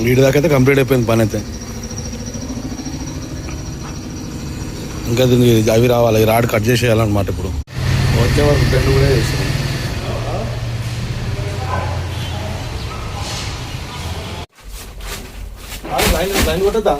వీడి దాకా అయితే కంప్లీట్ అయిపోయింది పని అయితే. ఇంకా దీనికి అవి రావాలి, రాడ్ కట్ చేసేయాలన్నమాట. ఇప్పుడు వచ్చే వరకు బెండ్ కూడా చేస్తాం. లైన్ కొట్టద్దా?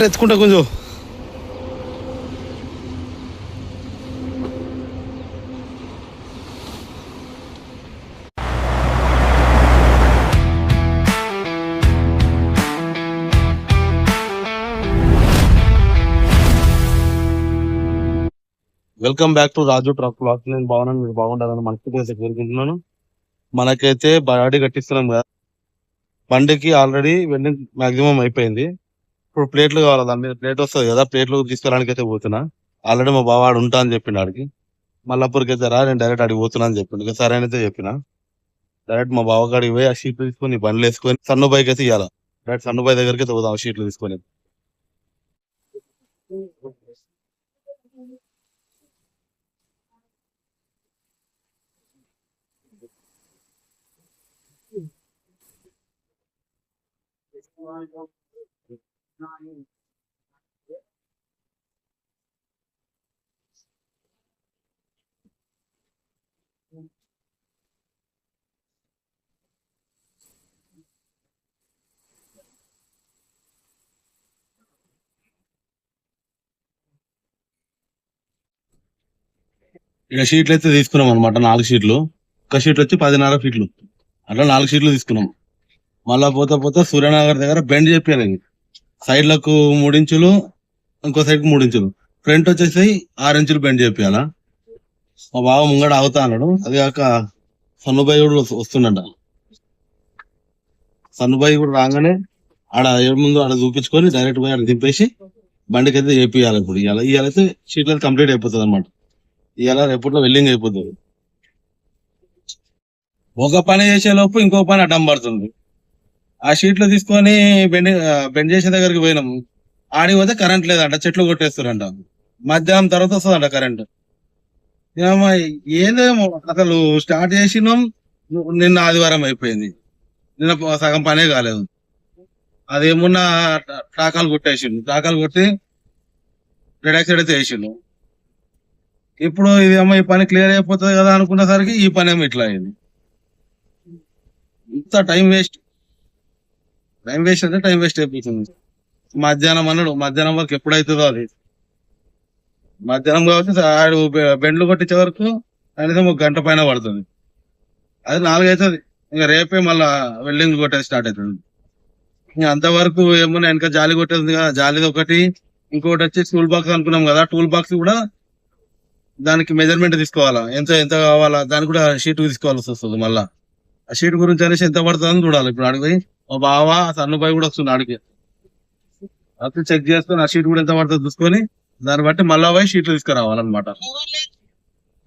ఎత్తుకుంటా కొంచెం. Welcome back to Raju truck blogs. నేను బాగున్నాను, మీరు బాగుండాలని మనస్ఫూర్తిగా కోరుకుంటున్నాను. మనకైతే బాడీ కట్టిస్తున్నాం కదా, బండికి ఆల్రెడీ వెండింగ్ మాక్సిమం అయిపోయింది. ఇప్పుడు ప్లేట్లు కావాలి, దాని మీద ప్లేట్ వస్తుంది కదా, ప్లేట్లు తీసుకురావడానికి అయితే పోతున్నా. ఆల్రెడీ మా బావాడు ఉంటా అని చెప్పిండు. ఆడికి మల్లాపూర్కి అయితే రా, నేను డైరెక్ట్ అడిగి పోతున్నా అని చెప్పిండు. ఇక సరే అయితే చెప్పిన డైరెక్ట్ మా బావ కాడికి పోయి ఆ షీట్లు తీసుకొని బండ్లు వేసుకొని సన్ను బైక్ అయితే ఇవ్వాలి. డైరెక్ట్ సన్ను బై దగ్గరికి అయితే పోదాం షీట్లు తీసుకొని. ఇక షీట్లు అయితే తీసుకున్నాం అనమాట, 4 షీట్లు. ఒక షీట్ వచ్చి 10.5 ఫీట్లు, అట్లా 4 షీట్లు తీసుకున్నాం. మళ్ళా పోతా సూర్యనగర్ దగ్గర బెండ్ చెప్పాను. సైడ్లకు 3 ఇంచులు, ఇంకో సైడ్ కి 3 ఇంచులు, ఫ్రంట్ వచ్చేసి 6 ఇంచులు బెండ్ చేపియాలా. మా బావ ముంగడ అవుతా అన్నాడు. అది కాక సన్నుబాయి కూడా వస్తుండట. సన్నుబాయి కూడా రాగానే ఆడ ముందు ఆడ చూపించుకొని డైరెక్ట్ పోయి ఆడ దింపేసి బండికి అయితే చేపియాలి. ఇప్పుడు ఇవాళైతే షీట్లు అయితే కంప్లీట్ అయిపోతుంది అనమాట. ఇవాళ రేపట్లో వెల్డింగ్ అయిపోతుంది. ఒక పని చేసే లోపు ఇంకో పని అడ్డం పడుతుంది. ఆ షీట్లు తీసుకొని బెండ్ చేసే దగ్గరికి పోయినాము. ఆడికి పోతే కరెంట్ లేదంట, చెట్లు కొట్టేస్తారంట. మధ్యాహ్నం తర్వాత వస్తుందంట కరెంట్. ఏదేమో అసలు స్టార్ట్ చేసినాం, నిన్న ఆదివారం అయిపోయింది. నిన్న సగం పనే కాలేదు. అదేమున్నా టాకాలు కొట్టి రెడ్ యాక్సైడ్ అయితే వేసిండు. ఇప్పుడు ఇదేమో ఈ పని క్లియర్ అయిపోతుంది కదా అనుకునేసరికి ఈ పని ఏమో ఇట్లా అయింది. ఇంత టైం వేస్ట్ అంటే టైం వేస్ట్ అయిపోతుంది. మధ్యాహ్నం అన్నాడు, మధ్యాహ్నం వరకు ఎప్పుడైతుందో అది. మధ్యాహ్నం కాబట్టి బెండ్లు కొట్టించే వరకు కనీసం 1 గంట పైన పడుతుంది. అది 4 అవుతుంది. ఇంకా రేపే మళ్ళా వెల్డింగ్ కొట్టేది స్టార్ట్ అవుతుంది. ఇంకా అంతవరకు ఏమన్నా వెనక జాలి కొట్టేది కదా, జాలిది ఒకటి. ఇంకొకటి వచ్చి టూల్ బాక్స్ అనుకున్నాం కదా, టూల్ బాక్స్ కూడా దానికి మెజర్మెంట్ తీసుకోవాలా, ఎంత ఎంత కావాలా, దానికి కూడా షీట్ తీసుకోవాల్సి వస్తుంది. మళ్ళా ఆ షీట్ గురించి అనేసి ఎంత పడుతుందని చూడాలి. ఇప్పుడు అడిగి మా బావ సన్నుబాయి కూడా వస్తుంది ఆడికి, అప్పుడు చెక్ చేసుకొని ఆ షీట్ కూడా ఎంత పడుతుంది చూసుకొని దాన్ని బట్టి మళ్ళా పోయి షీట్లు తీసుకురావాలన్నమాట.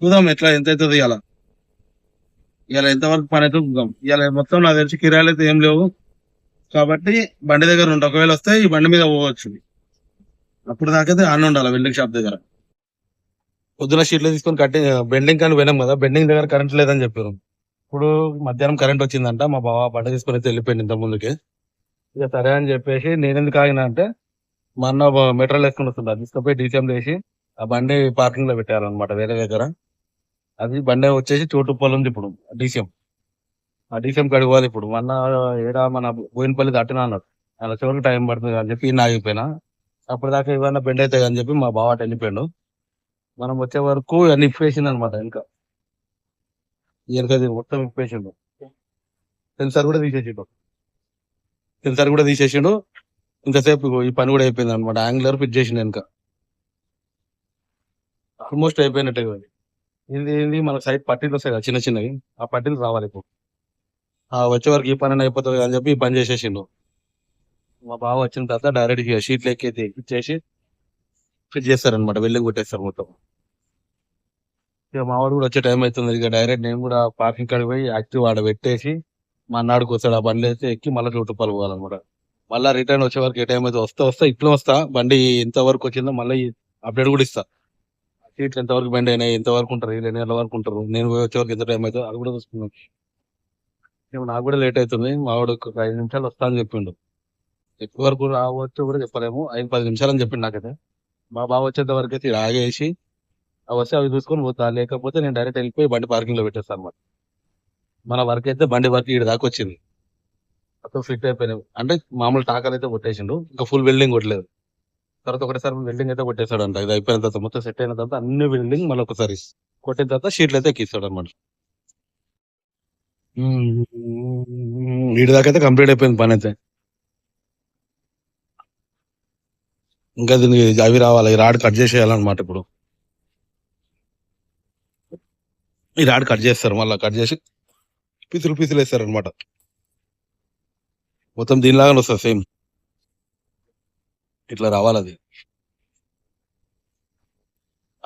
చూద్దాం ఎట్లా ఎంత అవుతుంది. ఇవాళ ఎంతవరకు పని అయితే చూద్దాం. ఇవాళ మొత్తం నాకు తెలిసి కిరాయిలు అయితే ఏం లేవు కాబట్టి బండి దగ్గర ఉంటాయి. ఒకవేళ వస్తే ఈ బండి మీద పోవచ్చు. అప్పుడు దాకైతే ఆన్ ఉండాలి వెల్డింగ్ షాప్ దగ్గర. పొద్దున షీట్లు తీసుకొని కట్టి బెండింగ్ కానీ పోయినాం కదా, బెండింగ్ దగ్గర కరెంట్ లేదని చెప్పారు. ఇప్పుడు మధ్యాహ్నం కరెంట్ వచ్చిందంట. మా బావ బండి తీసుకొని అయితే వెళ్ళిపోయింది ఇంత ముందుకి. ఇక సరే అని చెప్పేసి నేను ఎందుకు ఆగినా అంటే, మా అన్న మెటీరియల్ వేసుకుని వస్తుంది, అది తీసుకుపోయి డీసీఎం వేసి ఆ బండి పార్కింగ్ లో పెట్టారనమాట వేరే దగ్గర. అది బండి వచ్చేసి చోటుప్పల్ ఉంది ఇప్పుడు డీసీఎం. ఆ డీసీఎం కాడికి పోవాలి ఇప్పుడు. మన బోయినపల్లి దాటినా అన్నాడు. అలా చివరికి టైం పడుతుంది అని చెప్పి ఆగిపోయినా. అప్పటిదాకా ఇవన్నీ బెండ్ అవుతాయి అని చెప్పి మా బావ వెళ్ళిపోయాడు. మనం వచ్చే వరకు అన్ని ఇప్పేసింది అనమాట. ఇంకా మొత్తం ఇప్పేసిండు. సెన్సార్ కూడా తీసేసిండు. ఇంతసేపు ఈ పని కూడా అయిపోయింది అనమాట. యాంగులర్ ఫిట్ చేసిండు వెనక. ఆల్మోస్ట్ అయిపోయినట్టే. ఇది మన సైడ్ పట్టీలు వస్తాయి కదా చిన్న చిన్నవి, ఆ పట్టీలు రావాలి ఇప్పుడు. వచ్చే వరకు ఈ పని అయిపోతుంది అని చెప్పి ఈ పని చేసేసిండు. మా బావ వచ్చిన తర్వాత డైరెక్ట్ షీట్లు ఎక్కిచ్చేసి ఫిట్ చేస్తారనమాట, వెల్డింగ్ కొట్టేస్తారు మొత్తం. ఇక మా వాడు కూడా వచ్చే టైం అవుతుంది. ఇక డైరెక్ట్ నేను కూడా పార్కింగ్ కాడికి పోయి యాక్టివ్ ఆడ పెట్టేసి మా అన్నాడికి వస్తాడు. ఆ బండి అయితే ఎక్కి మళ్ళీ చోటుపల్లి పోవాలన్నమాట. మళ్ళీ రిటర్న్ వచ్చే వరకు ఏ టైం అయితే వస్తా ఇట్లా బండి ఎంత వరకు వచ్చిందో మళ్ళీ అప్డేట్ కూడా ఇస్తా. సీట్లు ఎంతవరకు బెండ్ అయినాయి, ఎంతవరకు ఉంటారు, వీళ్ళు ఎన్ని గంటల వరకు ఉంటారు, నేను పోయి వచ్చే వరకు ఎంత టైం అవుతుంది అది కూడా చూసుకున్నాం. ఇప్పుడు నాకు కూడా లేట్ అవుతుంది, మా వాడు ఒక 5 నిమిషాలు వస్తా అని చెప్పిండు. ఎక్కువ వరకు రావచ్చు కూడా చెప్పలేము, 5-10 నిమిషాలు అని చెప్పిండు నాకైతే. మా బావ వచ్చేంత వరకు అయితే ఈడ ఆగేసి అవి వస్తే అవి చూసుకొని పోతా, లేకపోతే నేను డైరెక్ట్ వెళ్ళిపోయి బండి పార్కింగ్ లో పెట్టేస్తాను అనమాట. మన వర్క్ అయితే బండి వర్క్ ఈడ దాకా వచ్చింది, మొత్తం ఫిట్ అయిపోయినాయి. అంటే మామూలు టాకర్ అయితే కొట్టేసిండు, ఇంకా ఫుల్ వెల్డింగ్ కొట్టలేదు. తర్వాత ఒకటేసారి వెల్డింగ్ అయితే కొట్టేస్తాడు అంట. ఇది అయిపోయిన తర్వాత మొత్తం సెట్ అయిన తర్వాత అన్ని వెల్డింగ్ మళ్ళీ ఒకసారి కొట్టిన తర్వాత షీట్లు అయితే ఎక్కిస్తాడు అనమాట. వీడి దాకా అయితే కంప్లీట్ అయిపోయింది పని అయితే. ఇంకా దీనికి అవి రావాలి, ఈ రాడ్ కట్ చేసేయాలన్నమాట. ఇప్పుడు ఈ రాడ్ కట్ చేస్తారు, మళ్ళీ కట్ చేసి పీసులు పీసులు వేస్తారు అనమాట. మొత్తం దీనిలాగానే వస్తుంది సేమ్, ఇట్లా రావాలి అది.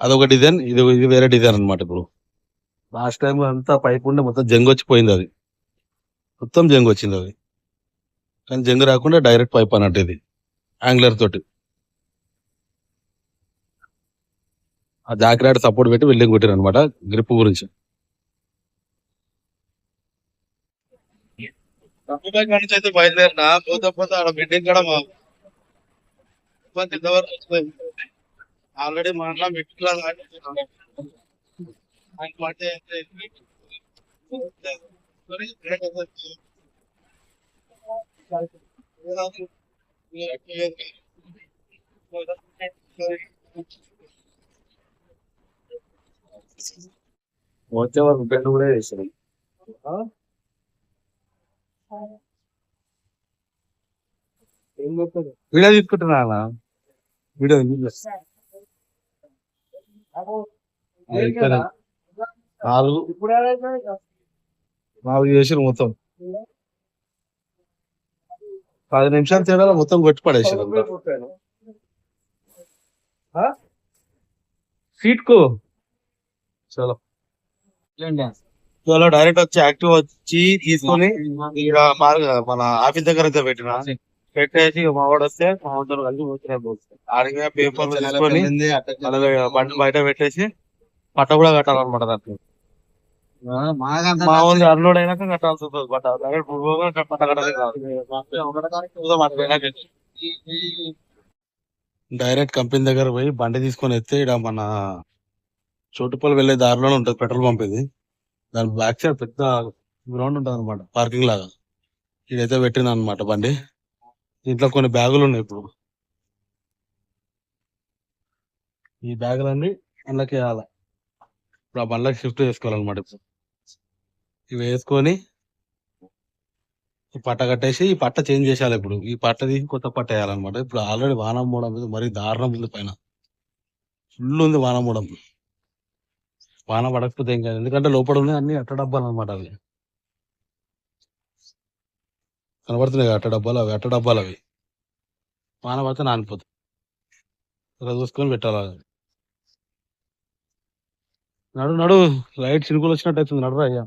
అదొక డిజైన్, ఇది వేరే డిజైన్ అనమాట. ఇప్పుడు లాస్ట్ టైం అంతా పైప్ ఉండే మొత్తం జంగ్ వచ్చిపోయింది, అది మొత్తం జంగ్ వచ్చింది అది. కానీ జంగ్ రాకుండా డైరెక్ట్ పైప్ అన్నట్టు ఇది, యాంగ్లర్ తోటి. ఆ జాక్ రాడ్ సపోర్ట్ పెట్టి వెల్డింగ్ కొట్టారు అనమాట, గ్రిప్ గురించి. అయితే బయలుదేరిన పోతే పోతే ఆడ బిల్డింగ్ కూడా మా ఇంతవరకు వస్తుంది. ఆల్రెడీ మాట్లా మెట్లా వచ్చే వరకు బెండ్ కూడా వేసారు. వీడియో తీసుకుంటున్నా వీడియో నాలుగు చేసారు మొత్తం. 10 నిమిషాలు తేడా మొత్తం కొట్టి పడేసారు సీట్ కు. చలో చలో డైరెక్ట్ వచ్చి యాక్టివ్ వచ్చి తీసుకొని ఇక్కడ మన ఆఫీస్ దగ్గర అయితే పెట్టేసి మా వాడు వస్తే మా వాడితో కలిసి ఆడిగా పేపర్లు తీసుకొని బండి బయట పెట్టేసి పట్ట కూడా కట్టాలన్నమాట. దాంట్లో మా వాళ్ళు అన్లోడ్ అయినాక కట్టాల్సి వస్తుంది పట్ట, పట్ట కట్టాలి కాదు. డైరెక్ట్ కంపెనీ దగ్గర పోయి బండి తీసుకొని వస్తే ఇక్కడ మన చోటుపల్లి వెళ్లే దారిలోనే ఉంటుంది పెట్రోల్ పంప్. ఇది దాని బ్యాక్ సైడ్ పెద్ద గ్రౌండ్ ఉంటుంది అనమాట, పార్కింగ్ లాగా. ఇదైతే పెట్టిన అనమాట బండి. ఇంట్లో కొన్ని బ్యాగులు ఉన్నాయి. ఇప్పుడు ఈ బ్యాగులన్నీ అందులోకి వేయాలి. ఇప్పుడు ఆ బండ్లకి షిఫ్ట్ చేసుకోవాలన్నమాట. ఇప్పుడు ఇవి వేసుకొని ఈ పట్ట కట్టేసి ఈ పట్ట చేంజ్ చేసేయాలి. ఇప్పుడు ఈ పట్ట తీసి కొత్త పట్ట వేయాలన్నమాట. ఇప్పుడు ఆల్రెడీ వానం మూడం మీద మరీ దారుణం ఉంది, పైన ఫుల్ ఉంది వానం మూడం. వాన పడకపోతే ఏం కాదు, ఎందుకంటే లోపల ఉన్నాయి అన్ని అట్ట డబ్బాలు అనమాట. అవి కనబడుతున్నాయి అట్ట డబ్బాలు, అవి అట్ట డబ్బాలు. అవి వాన పడితే నానిపోతుంది, ఇలా చూసుకొని పెట్టాలి. నడు నడు లైట్ చిరుకులు వచ్చినట్టు అవుతుంది, నడురా అయ్యా.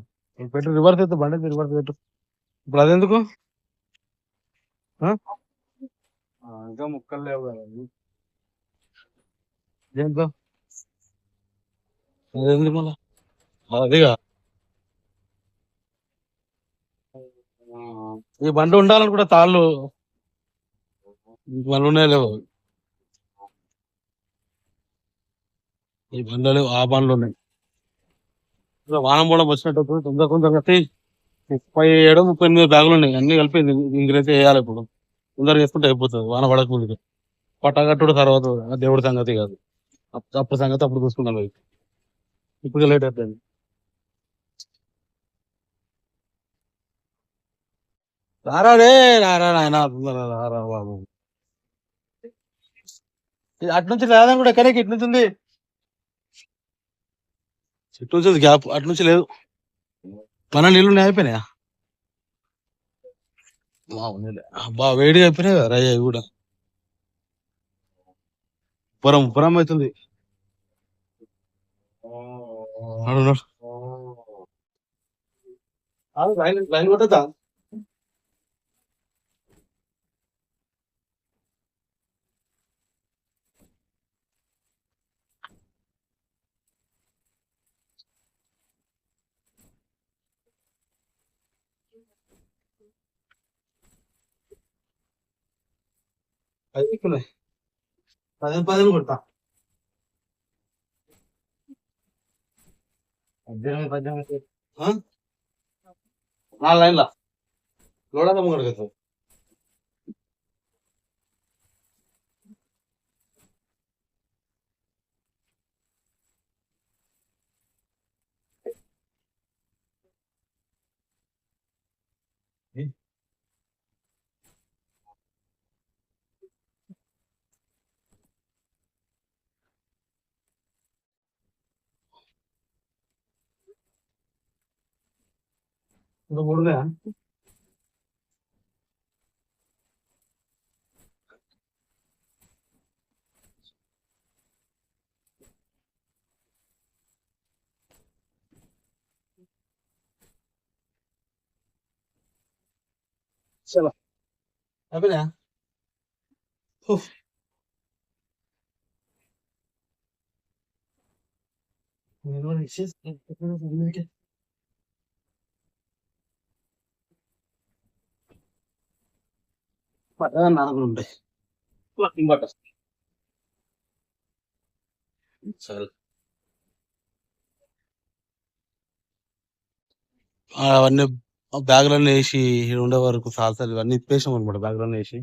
పెట్టు రివర్స్ అయితే బండి రివర్స్ పెట్టు. ఇప్పుడు అదెందుకు ఇంకా ముక్కలు లేవు కదా దేంతో, అదెందుకు మళ్ళా అదిగా. ఈ బండి ఉండాలనుకుంటే తాళ్ళు మళ్ళీ ఉన్నాయి లేవు, ఈ బండ్లు లేవు, ఆ బండ్లు ఉన్నాయి. వానం కూడా వచ్చినట్టు తొందర తొందర కట్టి 37-38 బ్యాగులు ఉన్నాయి, అన్ని కలిపి ఇంగ్రీడియంట్స్ వేయాలి. ఇప్పుడు తొందరగా వేసుకుంటే అయిపోతుంది, వాన పడకముందుకు. పట్టగట్టుడు తర్వాత దేవుడి సంగతి కాదు, అప్పుడు సంగతి అప్పుడు చూసుకుంటాం. ఇప్పుడు లేట్ అయిపోయింది. రారా రే, రారా నాయన, రారా బాబు. అటు నుంచి రాదని కూడా ఎక్కడికి ఇటు నుంచి ఉంది, చెట్టు నుంచి గ్యాప్, అటు నుంచి లేదు. మన నీళ్ళు అయిపోయినాయా బాగా వేడిగా అయిపోయినాయి కదా రయ్య కూడా. పురం పురం అవుతుంది. లైన్ కొట్టద్దా. అది ఎక్కున్నాయి. 10 కొడతా. 4 లైన్ల లోడ ముంగడు. ఇంకా 3 ఉన్నాయా? చలో అయిపోయినాయా? ఉఫ్. నేను కూడా నాలుగు ఉంటాయి. బట్ట సరే. అవన్నీ బ్యాగులన్నీ వేసి ఈడ ఉండే వరకు సాల్సాలు ఇవన్నీ ఇప్పేసాం అనమాట. బ్యాగులన్నీ వేసి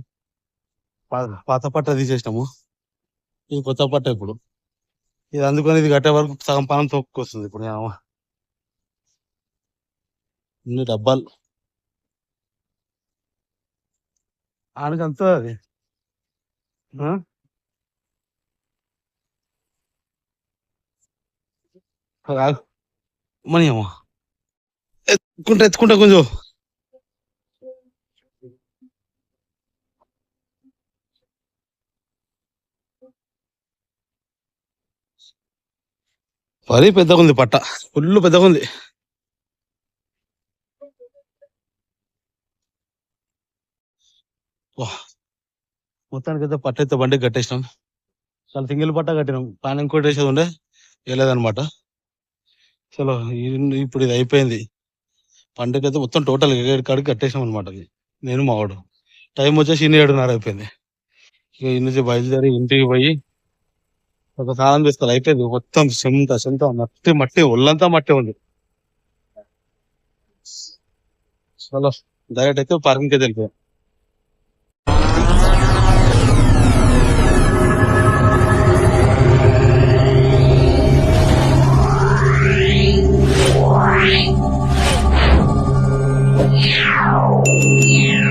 పాత పట్ట తీసేసినాము. ఇది కొత్త పట్ట ఇప్పుడు. ఇది అందుకని ఇది కట్టే వరకు సగం పానం తొక్కొస్తుంది ఇప్పుడు. ఇన్ని డబ్బాలు ఆడికి అంతా అది మనీ అమ్మా ఎత్తుకుంటా కొంచెం. మరీ పెద్దగా ఉంది పట్ట, ఫుల్ పెద్దగా ఉంది. మొత్తానికి అయితే పట్ట అయితే బండి కట్టేసినాం. చాలా సింగిల్ పట్ట కట్టినాం. పైన ఇంకోటి వేసేది ఉండే వేయలేదనమాట. చలో ఇప్పుడు ఇది అయిపోయింది. పండుగ అయితే మొత్తం టోటల్ కాడికి కట్టేసాం అనమాట. నేను మావాడు టైం వచ్చేసి 7:30 అయిపోయింది. ఇక ఇన్ని నుంచి బయలుదేరి ఇంటికి పోయి ఒక స్నానం తీసుకోవాలి. అయిపోయింది మొత్తం చెంత మట్టి మట్టి ఒళ్ళంతా మట్టి ఉంది. చలో డైరెక్ట్ అయితే పార్కింగ్ అయితే వెళ్ళిపోయాం. Yeah.